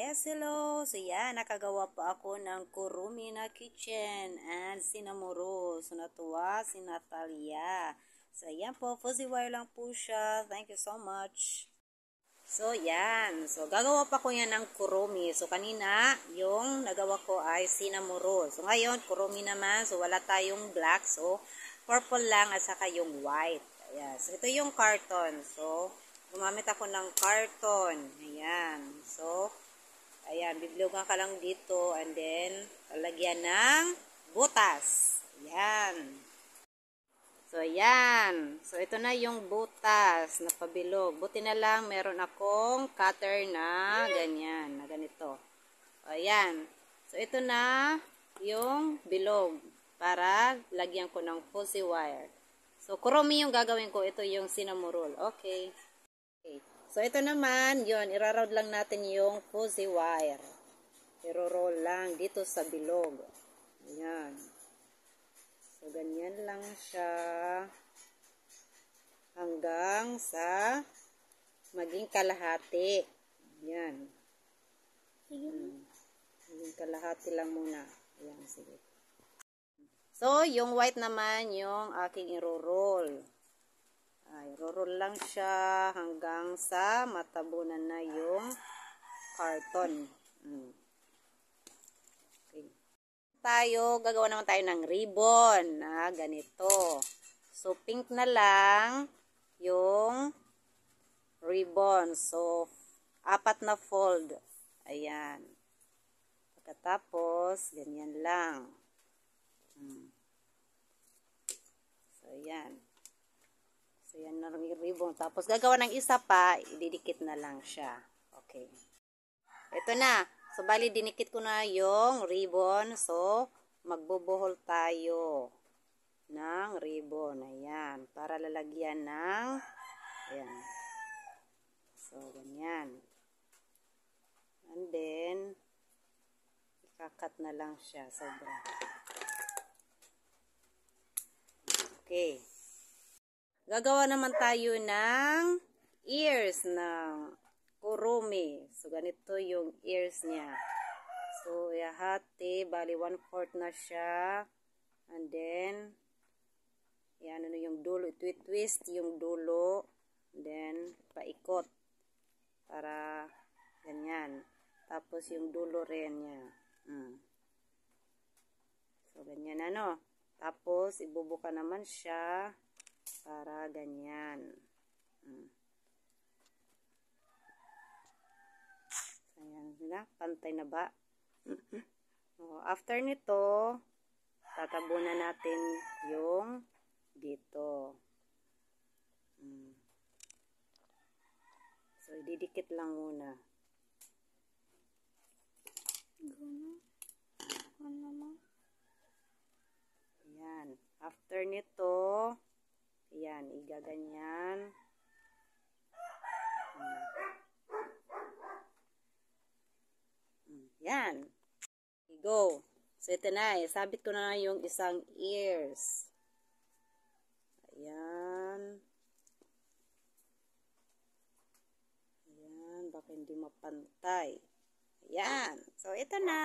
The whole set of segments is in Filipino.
Yes, hello! So yan, nakagawa pa ako ng Kurumi na kitchen and sinamuro. So natuwa si Natalia. So yan po, fuzzy wire lang po siya. Thank you so much. So yan, so gagawa pa ko yan ng kurumi. So kanina, yung nagawa ko ay sinamuro. So ngayon, kurumi naman. So wala tayong black. So purple lang at saka yung white. Ayan. So ito yung carton. So gumamit ako ng carton. Ayan. So ayan, bibliyogan ka lang dito and then lalagyan ng butas. Ayan. So, ayan. So, ito na yung butas na pabilog. Buti na lang meron akong cutter na ganyan, na ganito. O, ayan. So, ito na yung bilog para lagyan ko ng fuzzy wire. So, kurumi yung gagawin ko. Ito yung sinamurol. Okay. So, ito naman, yun, iraround lang natin yung fuzzy wire. Iro-roll lang dito sa bilog. Ayan. So, ganyan lang siya hanggang sa maging kalahati. Ayan. Maging kalahati lang muna. Ayan, sige. So, yung white naman, yung aking iro-roll. Iro-roll lang siya hanggang sa matabunan na yung carton. Okay. Gagawa naman tayo ng ribbon na ganito. So, pink na lang yung ribbon. So, 4 na fold. Ayan. Pagkatapos, ganyan lang. So, ayan. So, yan na yung ribbon. Tapos, gagawa ng isa pa, ididikit na lang siya. Okay. Ito na. So, bali, dinikit ko na yung ribbon. So, magbubuhol tayo ng ribbon. Ayan. Para lalagyan ng, ayan. So, ganyan. And then, ikakat na lang siya. Sobra. Okay. Gagawa naman tayo ng ears ng kurumi. So, ganito yung ears niya. So, ihati. Bali, 1/4 na siya. And then, yan, ano yung dulo. Twist yung dulo. And then, paikot. Para, ganyan. Tapos, yung dulo rin niya. So, ganyan, ano. Tapos, ibubuka naman siya. Para ganyan. Ayan na, pantay na ba? After nito, tatabunan natin yung dito. So, ididikit lang muna. Ayan. After nito, ayan, igaganyan. Yan. Go. So, ito na. Sabit ko na yung isang ears. Ayan. Ayan. Baka hindi mapantay. Ayan. So, ito na.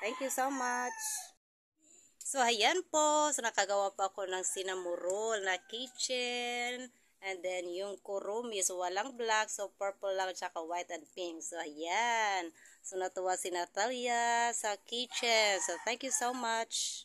Thank you so much. So, ayan po. So, nakagawa pa ako ng sinamurol na kitchen. And then, yung kurumi. So, walang black. So, purple lang. Tsaka white and pink. So, ayan. So, natuwa si Natalia sa kitchen. So, thank you so much.